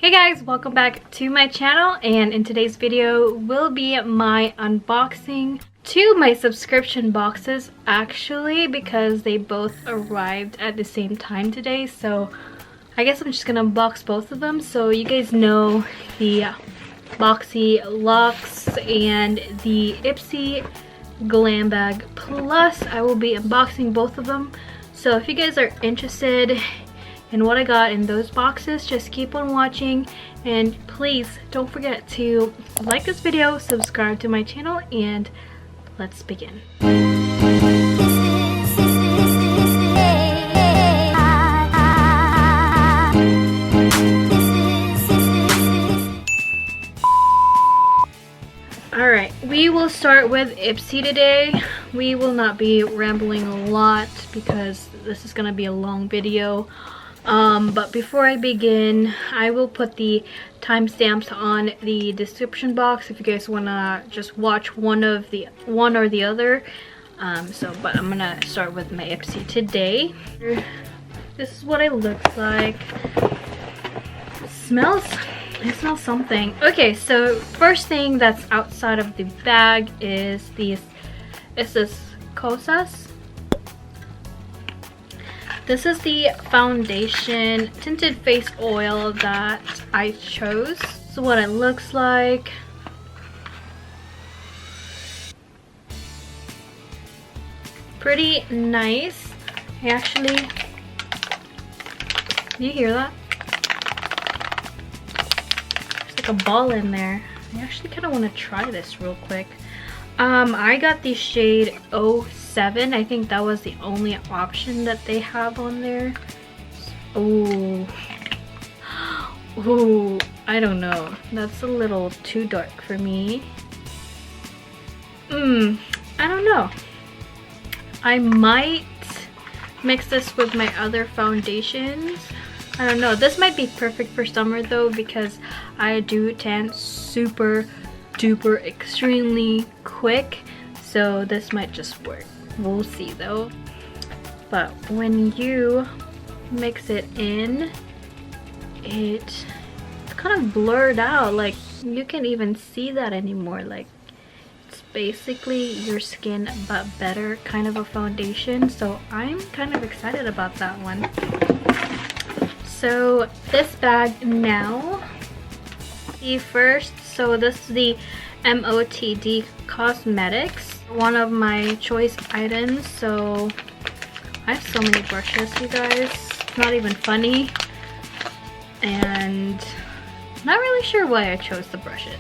Hey guys, welcome back to my channel, and in today's video will be my unboxing to my subscription boxes, actually, because they both arrived at the same time today. So I guess I'm just gonna unbox both of them. So you guys know the Boxyluxe and the Ipsy GLAMBAG Plus. I will be unboxing both of them. So if you guys are interested in what I got in those boxes, just keep on watching, and please don't forget to like this video, subscribe to my channel, and let's begin. Alright, we will start with Ipsy today. We will not be rambling a lot because this is gonna be a long video. But before I begin, I will put the timestamps on the description box if you guys wanna just watch one or the other. But I'm gonna start with my Ipsy today. This is what it looks like. It smells something. Okay, so first thing that's outside of the bag is this Cosas. This is the foundation tinted face oil that I chose. This is what it looks like. Pretty nice. Do you hear that? There's like a ball in there. I actually kind of want to try this real quick. I got the shade 07. I think that was the only option that they have on there. Ooh, I don't know. That's a little too dark for me. I don't know. I might mix this with my other foundations. I don't know. This might be perfect for summer though, because I do tan super duper extremely quick, so this might just work. We'll see though. But when you mix it in, it's kind of blurred out. Like, you can't even see that anymore. Like, it's basically your skin but better kind of a foundation. So I'm kind of excited about that one. So this bag now, so this is the MOTD Cosmetics, one of my choice items. So I have so many brushes, you guys, it's not even funny, and not really sure why I chose to brush it.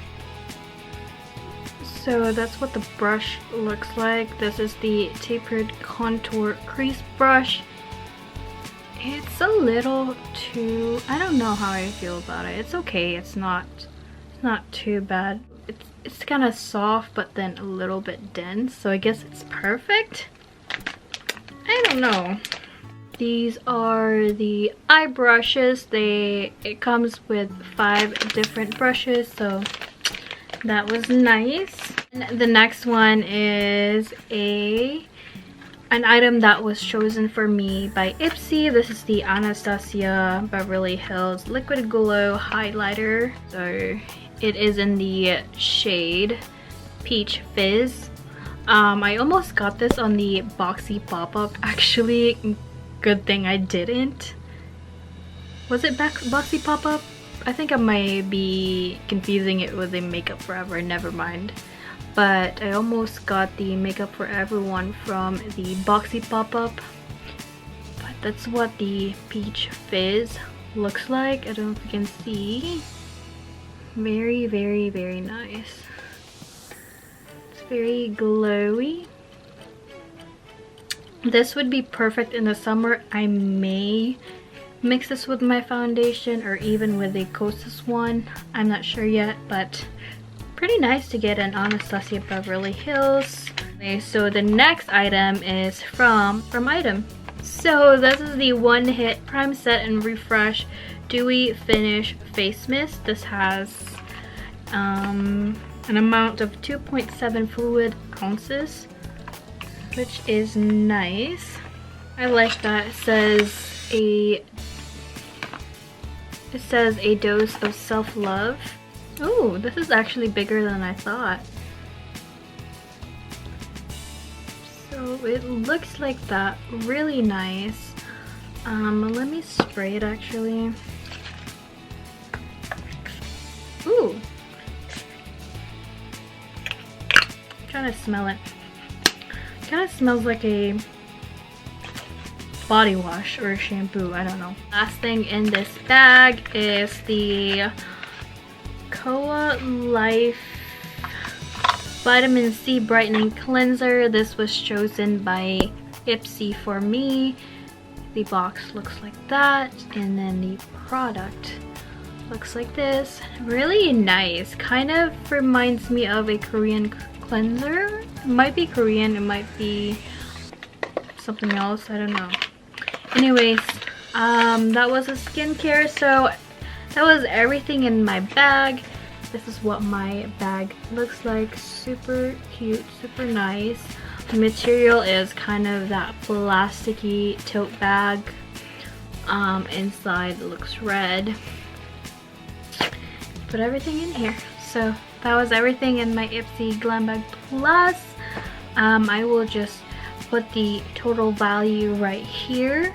So that's what the brush looks like. This is the Tapered Contour Crease brush. It's a little too, I don't know how I feel about it. It's okay, it's not too bad. It's kind of soft but then a little bit dense, so I guess it's perfect. I don't know. These are the eye brushes. It comes with 5 different brushes, so that was nice. And the next one is an item that was chosen for me by Ipsy. This is the Anastasia Beverly Hills Liquid Glow Highlighter. So it is in the shade Peach Fizz. I almost got this on the Boxy pop-up, actually. Good thing I didn't. Was it Boxy pop-up? I think I might be confusing it with the Makeup Forever, never mind. But I almost got the Makeup Forever one from the Boxy pop-up. But that's what the Peach Fizz looks like. I don't know if you can see. Very, very, very nice. It's very glowy. This would be perfect in the summer. I may mix this with my foundation or even with the Kosas one. I'm not sure yet, but pretty nice to get an Anastasia Beverly Hills. Okay, so the next item is from Item. So this is the One Hit Prime Set and Refresh Dewy Finish Face Mist. This has an amount of 2.7 fluid ounces, which is nice. I like that it says a It says a dose of self-love. Oh, this is actually bigger than I thought. So it looks like that. Really nice. Let me spray it actually. Ooh. I'm trying to smell it. Kind of smells like a body wash or a shampoo, I don't know. Last thing in this bag is the Koa Life Vitamin C Brightening Cleanser. This was chosen by Ipsy for me. The box looks like that, and then the product looks like this. Really nice. Kind of reminds me of a Korean cleanser. It might be Korean, it might be something else, I don't know. Anyways, that was a skincare, so that was everything in my bag. This is what my bag looks like. Super cute, super nice. The material is kind of that plasticky tote bag. Inside it looks red. Put everything in here. So that was everything in my Ipsy GLAMBAG Plus. I will just put the total value right here.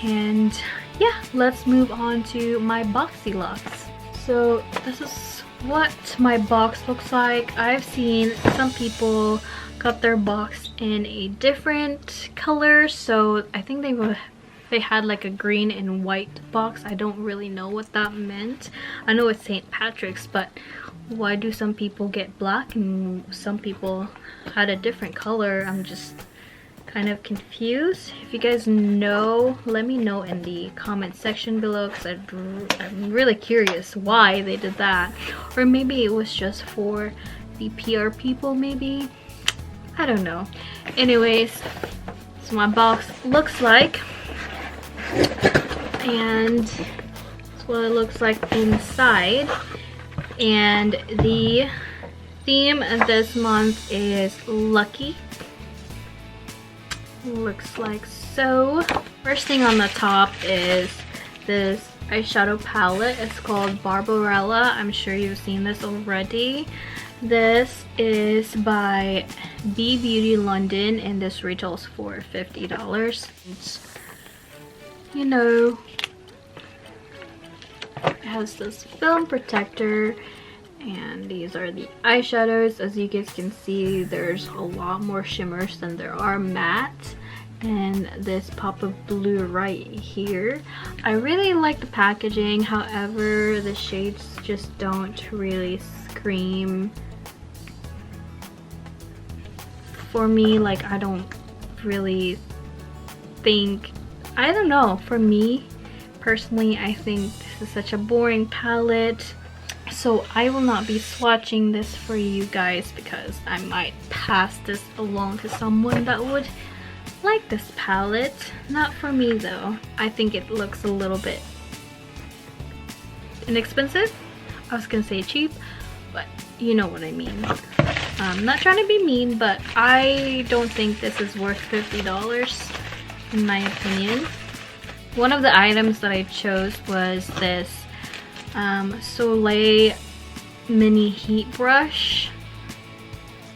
And yeah, let's move on to my Boxyluxe. So this is what my box looks like. I've seen some people got their box in a different color, so I think they had like a green and white box. I don't really know what that meant. I know it's St. Patrick's, but why do some people get black and some people had a different color? I'm just kind of confused. If you guys know, let me know in the comment section below, because I'm really curious why they did that. Or maybe it was just for the PR people, maybe. I don't know. Anyways, so my box looks like, and that's what it looks like inside. And the theme of this month is lucky. Looks like so. First thing on the top is this eyeshadow palette. It's called Barbarella. I'm sure you've seen this already. This is by B Beauty London, and this retails for $50. It's, you know, it has this film protector, and these are the eyeshadows. As you guys can see, there's a lot more shimmers than there are matte, and this pop of blue right here. I really like the packaging, however the shades just don't really scream for me. Like, I don't really think, I don't know, for me personally, I think this is such a boring palette. So I will not be swatching this for you guys, because I might pass this along to someone that would like this palette. Not for me though. I think it looks a little bit inexpensive. I was gonna say cheap, but you know what I mean. I'm not trying to be mean, but I don't think this is worth $50 in my opinion. One of the items that I chose was this Soleil mini heat brush.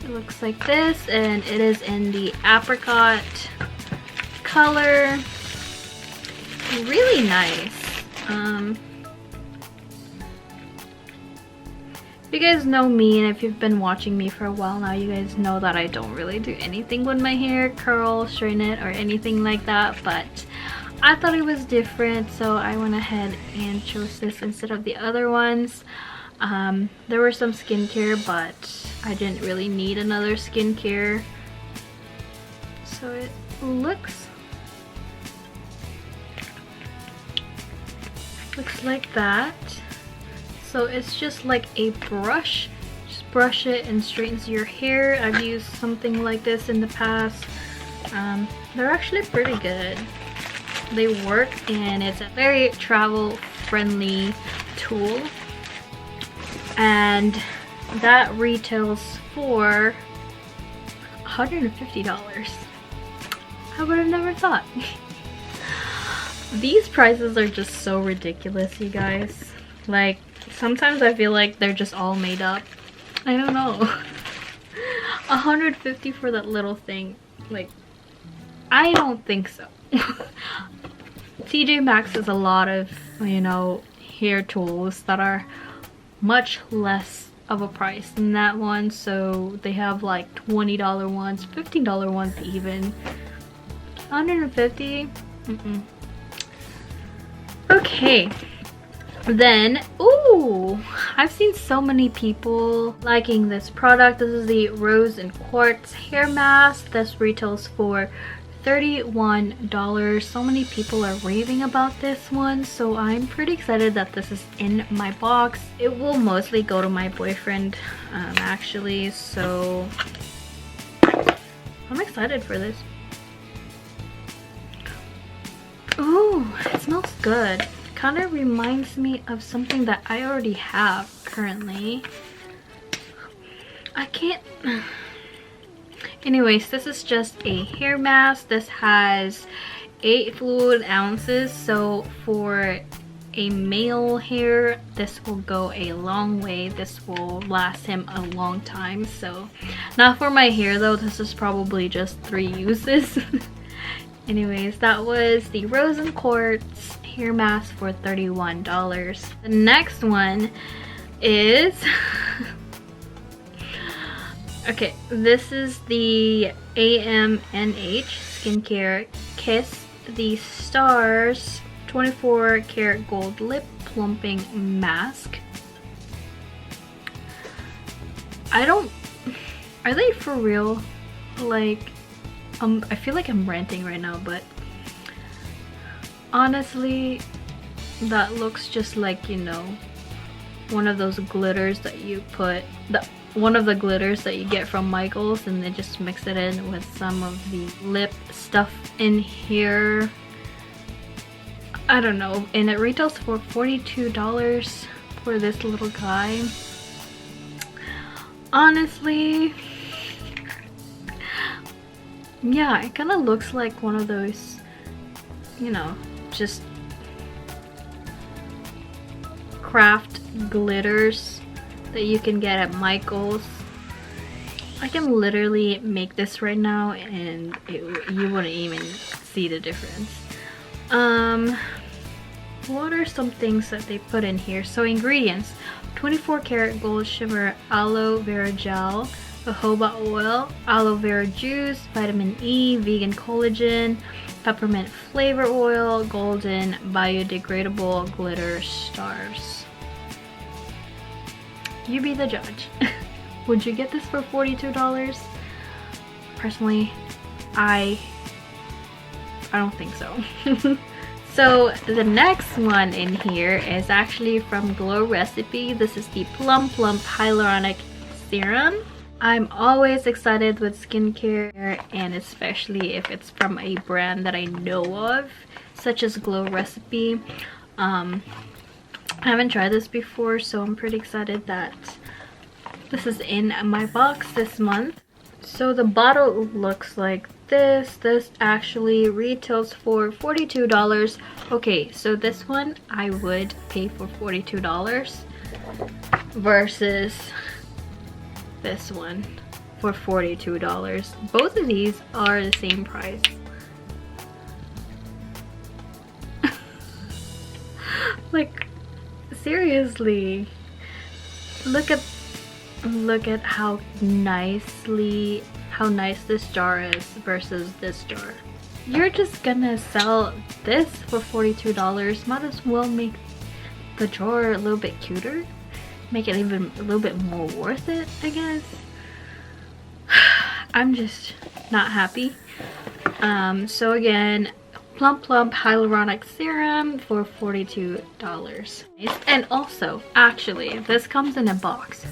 It looks like this, and it is in the apricot color. Really nice. If you guys know me, and if you've been watching me for a while now, you guys know that I don't really do anything with my hair, curl, straighten it, or anything like that, but I thought it was different, so I went ahead and chose this instead of the other ones. There were some skincare, but I didn't really need another skincare. So it looks like that. So it's just like a brush. Just brush it and straightens your hair. I've used something like this in the past. They're actually pretty good. They work, and it's a very travel friendly tool, and that retails for $150. I would have never thought. These prices are just so ridiculous, you guys. Like, sometimes I feel like they're just all made up. I don't know. 150 for that little thing. Like, I don't think so. TJ Maxx has a lot of, you know, hair tools that are much less of a price than that one. So they have like $20 ones, $15 ones even. 150? Mm-mm. Okay, then, ooh, I've seen so many people liking this product. This is the Rose and Quartz hair mask. This retails for $31. So many people are raving about this one, so I'm pretty excited that this is in my box. It will mostly go to my boyfriend, actually, so I'm excited for this. Ooh, it smells good. Kind of reminds me of something that I already have currently. I can't... Anyways, this is just a hair mask. This has 8 fluid ounces. So for a male hair, this will go a long way. This will last him a long time. So not for my hair though. This is probably just 3 uses. Anyways, that was the Rose and Quartz hair mask for $31. The next one is okay, this is the AMNH Skincare Kiss the Stars 24 karat gold lip plumping mask. Are they for real? Like, I feel like I'm ranting right now, but honestly, that looks just like, you know, one of those glitters that you put, one of the glitters that you get from Michael's, and they just mix it in with some of the lip stuff in here. I don't know, and it retails for $42 for this little guy. Honestly, yeah, it kind of looks like one of those, you know, just craft glitters that you can get at Michael's. I can literally make this right now and you wouldn't even see the difference. What are some things that they put in here? So ingredients: 24 karat gold shimmer aloe vera gel, jojoba oil, aloe vera juice, vitamin E, vegan collagen, peppermint flavor oil, golden biodegradable glitter stars. You be the judge. Would you get this for $42? Personally, I don't think so. So the next one in here is actually from Glow Recipe. This is the Plum Plump Hyaluronic Serum. I'm always excited with skincare, and especially if it's from a brand that I know of, such as Glow Recipe. I haven't tried this before, so I'm pretty excited that this is in my box this month. So the bottle looks like this. This actually retails for $42. Okay, so this one I would pay for $42 versus this one for $42. Both of these are the same price. Like, seriously, look at how nice this jar is versus this jar. You're just gonna sell this for $42. Might as well make the jar a little bit cuter, make it even a little bit more worth it, I guess. I'm just not happy. So again, Plump Plump Hyaluronic Serum for $42. And also, actually, this comes in a box.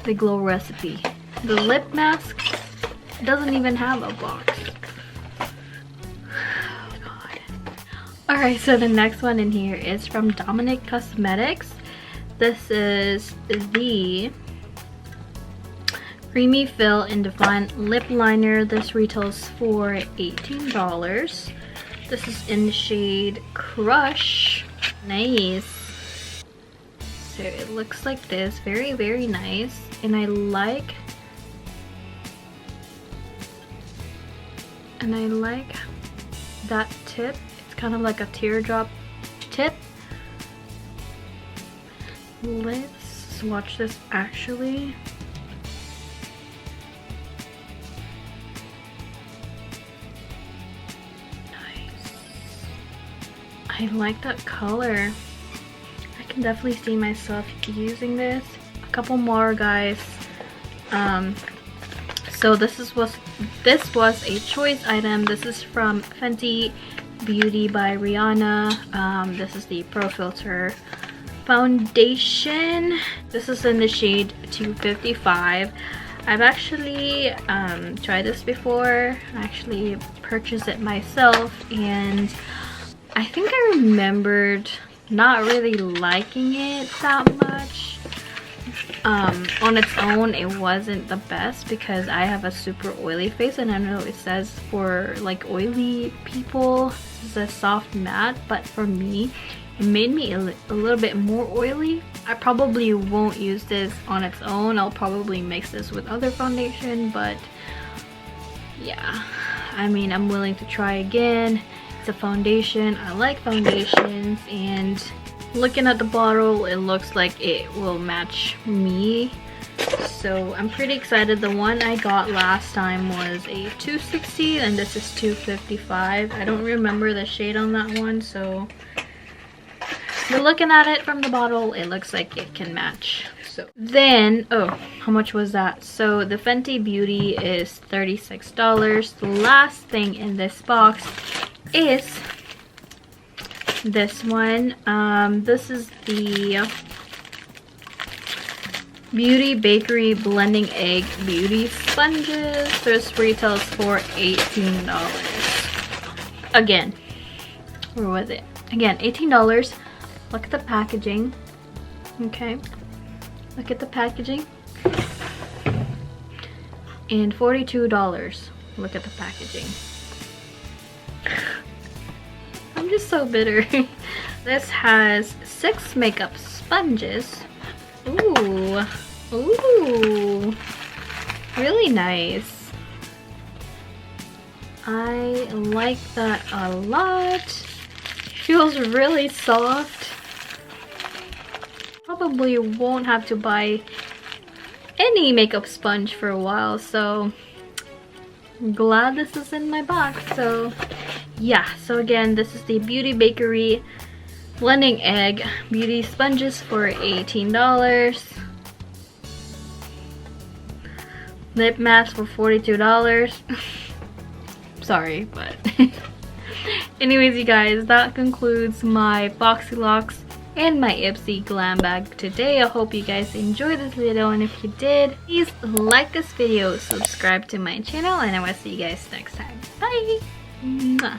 The Glow Recipe. The lip mask doesn't even have a box. Oh god. Alright, so the next one in here is from Dominic Cosmetics. This is the Creamy Fill and Define Lip Liner. This retails for $18. This is in the shade Crush. Nice. So it looks like this. Very, very nice. And I like that tip. It's kind of like a teardrop tip. Let's swatch this actually. Nice. I like that color. I can definitely see myself using this. A couple more, guys. So this was a choice item. This is from Fenty Beauty by Rihanna. This is the Pro Filter foundation. This is in the shade 255. I've actually tried this before. I actually purchased it myself, and I think I remembered not really liking it that much. On its own, it wasn't the best because I have a super oily face, and I know it says for like oily people this is a soft matte, but for me it made me a little bit more oily. I probably won't use this on its own. I'll probably mix this with other foundation, but yeah, I mean, I'm willing to try again. It's a foundation. I like foundations, and looking at the bottle, it looks like it will match me. So I'm pretty excited. The one I got last time was a 260 and this is 255. I don't remember the shade on that one, so but looking at it from the bottle, it looks like it can match. So then, oh, how much was that? So the Fenty Beauty is $36. The last thing in this box is this one. This is the Beauty Bakery Blending Egg Beauty Sponges. This retails for $18. Again, where was it? Again, $18. Look at the packaging. Okay, look at the packaging. And $42. Look at the packaging. I'm just so bitter. This has 6 makeup sponges. Ooh, ooh, really nice. I like that a lot. Feels really soft. Probably won't have to buy any makeup sponge for a while, so I'm glad this is in my box. So yeah, so again, this is the Beauty Bakery Blending Egg Beauty Sponges for $18. Lip mask for $42. Sorry, but anyways, you guys, that concludes my Boxyluxe and my Ipsy glam bag today. I hope you guys enjoyed this video, and if you did, please like this video, subscribe to my channel, and I will see you guys next time. Bye! Mwah.